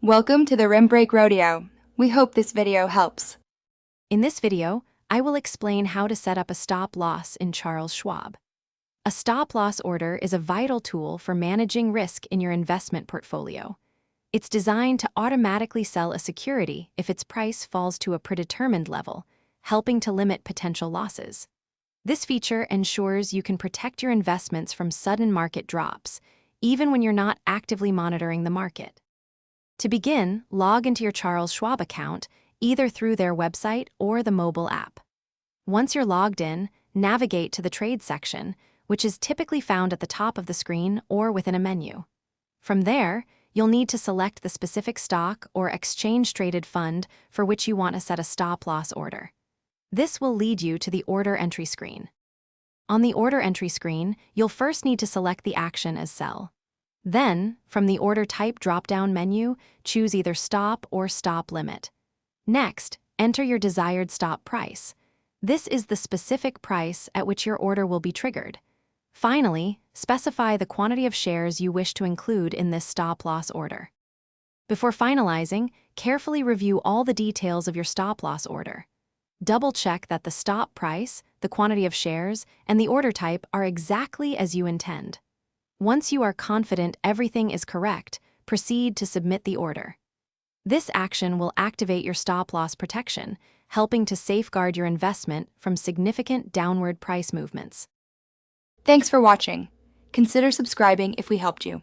Welcome to the Rim Break Rodeo. We hope this video helps. In this video, I will explain how to set up a stop loss in Charles Schwab. A stop loss order is a vital tool for managing risk in your investment portfolio. It's designed to automatically sell a security if its price falls to a predetermined level, helping to limit potential losses. This feature ensures you can protect your investments from sudden market drops, even when you're not actively monitoring the market. To begin, log into your Charles Schwab account, either through their website or the mobile app. Once you're logged in, navigate to the Trade section, which is typically found at the top of the screen or within a menu. From there, you'll need to select the specific stock or exchange-traded fund for which you want to set a stop-loss order. This will lead you to the Order Entry screen. On the Order Entry screen, you'll first need to select the action as sell. Then, from the Order Type drop-down menu, choose either Stop or Stop Limit. Next, enter your desired stop price. This is the specific price at which your order will be triggered. Finally, specify the quantity of shares you wish to include in this stop-loss order. Before finalizing, carefully review all the details of your stop-loss order. Double-check that the stop price, the quantity of shares, and the order type are exactly as you intend. Once you are confident everything is correct, proceed to submit the order. This action will activate your stop-loss protection, helping to safeguard your investment from significant downward price movements. Thanks for watching. Consider subscribing if we helped you.